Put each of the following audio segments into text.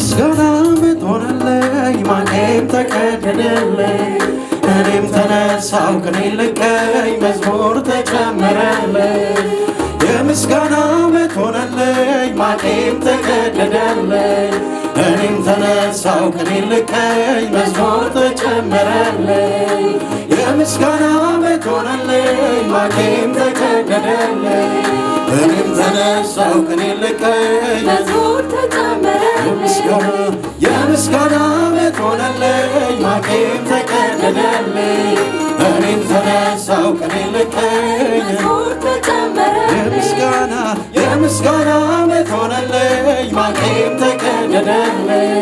የምስጋና ዓመት ሆነልኝ ማቄም ተቀደደልኝ እኔም ተነሳው ቅኔ ልቀኝ መዝሙር ተጨመረልኝ የምስጋና ዓመት ሆነልኝ ማቄም ተቀደደልኝ እኔም ተነሳው ቅኔ ልቀኝ መዝሙር ተጨመረልኝ የምስጋና ዓመት ሆነልኝ ማቄም ተቀደደልኝ እኔም ተነሳው ቅኔ ልቀኝ መዝሙር ተጨመረልኝ የምስጋና ዓመት ሆነልኝ ማቄም ተቀደደልኝ እኔም ተነሳው ቅኔ ልቀኝ መዝሙር ተጨመረልኝ የምስጋና ዓመት ሆነልኝ ማቄም ተቀደደልኝ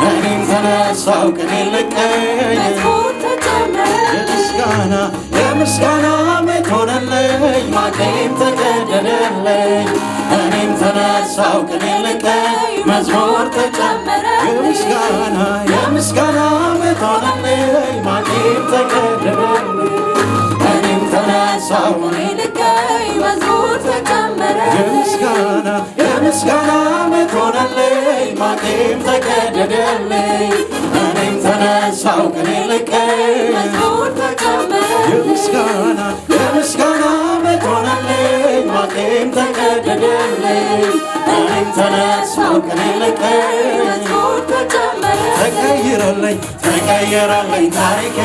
እኔም ተነሳው ቅኔ ልቀኝ መዝሙር ተጨመረልኝ የምስጋና ዓመት ሆነልኝ ማቄም ተቀደደልኝ እኔም ተነሳው ቅኔ ልቀኝ መዝሙር ተጨመረልኝ የምስጋና ዓመት ሆነልኝ ማቄም ተቀደደልኝ እኔም ተነሳው ቅኔ ልቀኝ መዝሙር ተጨመረልኝ የምስጋና ዓመት ሆነልኝ ማቄም ተቀደደልኝ እኔም ተነሳው ቅኔ ልቀኝ መዝሙር ተጨመረልኝ የምስጋና ዓመት ሆነልኝ ማቄም ተቀደደልኝ እኔም ተነሳው ቅኔ ልቀኝ መዝሙር ተጨመረልኝ ተቀየረልኝ ታሪኬ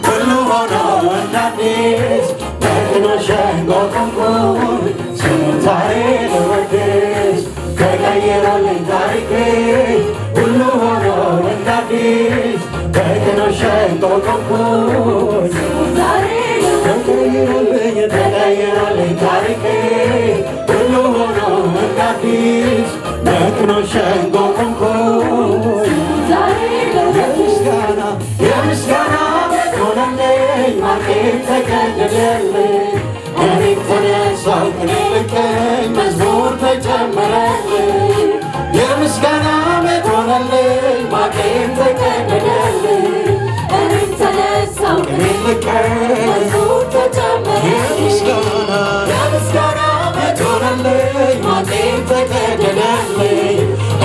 ሁሉ ሆኖ እንዳዲስ ደግኖ ሸንጎ ቆምኩኝ ስሙን ዛሬ ልወድስ ተቀየረልኝ ታሪኬ ሁሉ ሆኖ እንዳዲስ ደግኖ ሸንጎ ቆምኩኝ ስሙን ዛሬ ተቀየረልኝ ታሪኬ ሁሉ ሆኖ እንዳዲስ ደግኖ ሸንጎ ቆምኩኝ የምስጋና ዓመት ሆነልኝ ማቄም ተቀደደልኝ እኔም ተነሳው ቅኔ ልቀኝ መዝሙር ተጨመረልኝ የምስጋና ዓመት ሆነልኝ ማቄም ተቀደደልኝ እኔም ተነሳው ቅኔ ልቀኝ መዝሙር ተጨመረልኝ የምስጋና ዓመት ሆነልኝ ማቄም ተቀደደልኝ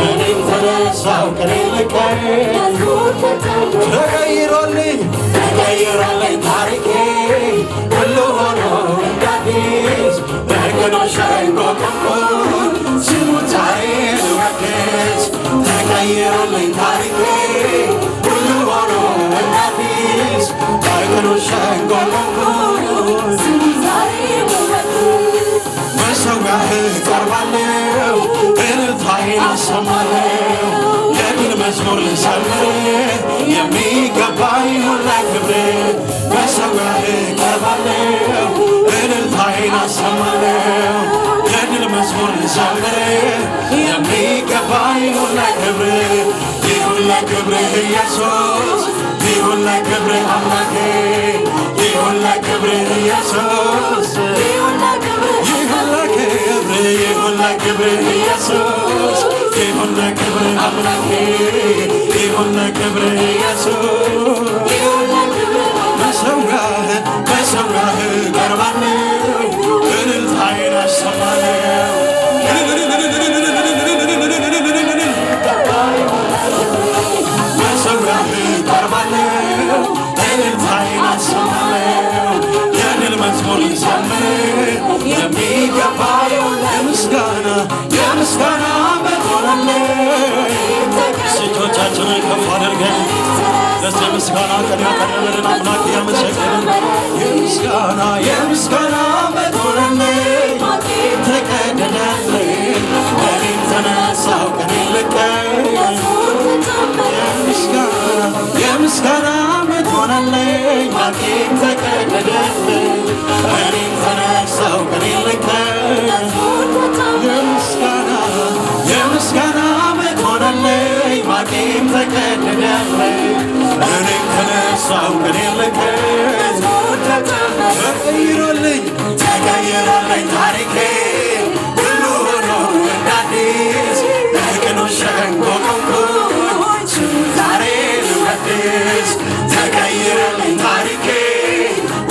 እኔም ተነሳው ቅኔ ልቀኝ መዝሙር ተጨመረልኝ ተቀይሮልኝ ታሪኬ ሁሉ ሆኖ እንዳዲስ ደግኖ ሸንጎ ቆምኩኝ ስሙን ዛሬ ልወድስ ተቀይሮልኝ ታሪኬ ሁሉ ሆኖ እንዳዲስ ደግኖ ሸንጎ ቆምኩኝ ስሙን ዛሬ ልወድስ በሰውጋህ እቀርባለሁ እልልታዬን አሰማለሁ የድል መዝሙር ልዘምር የሚገባኝ ሁላ ክብር በሰውጋህ እቀርባለሁ እልልታዬን አሰማለሁ የድል መዝሙር ልዘምር የሚገባኝ ሁላ ክብር ይሁን ለክብርህ ኢየሱስ ይሁን ለክብርህ አምላኬ ይሁን ለክብርህ ኢየሱስ ይሁን ለክብርህ ኢየሱስ ይሁን ለክብርህ አምላኬ ይሁን ለክብርህ ኢየሱስ በሰውጋህ እቀርባለሁ እልልታዬን አሰማለሁ በሰውጋህ እቀርባለሁ እልልታዬን አሰማለሁ የድል መዝሙር ልዘምር የሚገባኝ የምስጋና ዓመት ሆነልኝ እጆቻችንን ከፍ አድርገን ለዚህ ምስጋና ቀን ያቀረበልን አምላክ ያመሰግንን የምስጋና ዓመት ሆነልኝ ተቀደደልኝ እኔም ተነሳው ቅኔ ልቀኝ የምስጋና ዓመት ሆነልኝ ማቄም ተቀደደልኝ እኔም ተነሳው ቅኔ ልቀኝ የምስጋና ዓመት ሆነልኝ ማቄም ተቀደደልኝ እኔም ተነሳው ቅኔ ልቀኝ ተቀይሮልኝ ታሪኬ ሁሉ ሆኖ እንዳዲስ ደግኖ ሸንጎ ቆምኩኝ ስሙን ዛሬ ልወድስ ተቀይሮልኝ ታሪኬ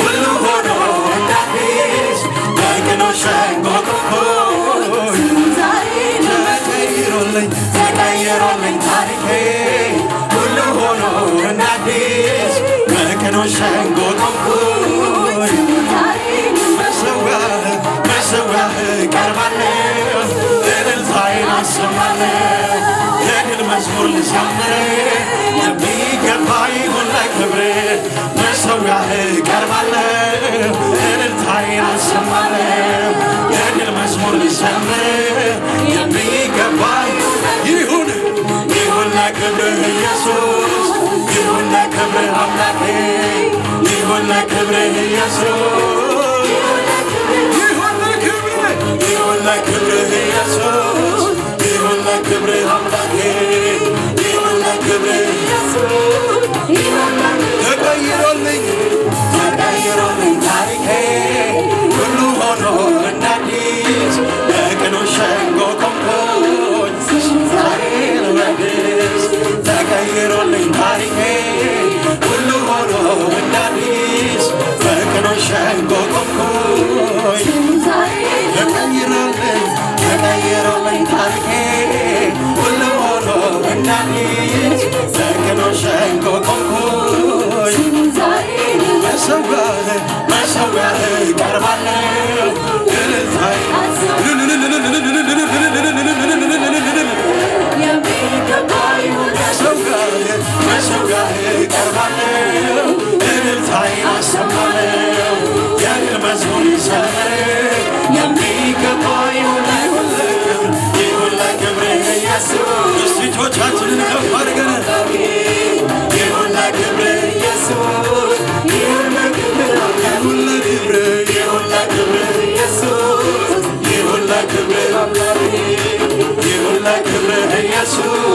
ሁሉ ሆኖ እንዳዲስ ደግኖ ሸንጎ ቆምኩኝ ተቀይሮልኝ ተቀይሮልኝ ታሪኬ ሁሉ ሆኖ እንደ አዲስ በቅኖች ሸንጎ ቆምኩኝ መሰዊያህ ቀርባለሁ እልልታዬን አሰማለሁ የድል መዝሙር ልዘምር የሚገባ ይሁን ለክብር መሰዊያህ ቀርባለሁ እልልታዬን አሰማለሁ የድል መዝሙር ልዘምር የሚገባ ይሁን ለክብርህ ኢየሱስ ይሁን ለክብርህ አምላኬ ይሁን ለክብርህ ኢየሱስ ይሁን ለክብርህ ኢየሱስ ይሁን ለክብርህ አምላኬ ይሁን ለክብርህ ተቀይሮልኝ ታሪኬ ሁሉ ሆኖ እንደ አዲስ በቅኖች ሸንጎ ቆምኩኝ ዛሬን ወድስ ተቀይሮልኝ ታሪኬ ሁሉ ሆኖ እንደ አዲስ በቅኖች ሸንጎ ቆምኩኝ ተቀይሮልኝ ታሪኬ ሁሉ ሆኖ እንደ አዲስ በቅኖች ሸንጎ ቆምኩኝ መሰዊያህ ቀርባለሁ እልልታዬ መሰዊያህ ቀርባለሁ እልልታዬን አሰማለሁ የድል መዝሙር ልዘምር የሚገባ ይሁን ለክብርህ ኢየሱስ እስቲ እጆቻችንን ከፍ አድርገን ይሁን ለክብርህ ኢየሱስ ይሁን ለክብርህ ኢየሱስ ይሁን ለክብርህ ኢየሱስ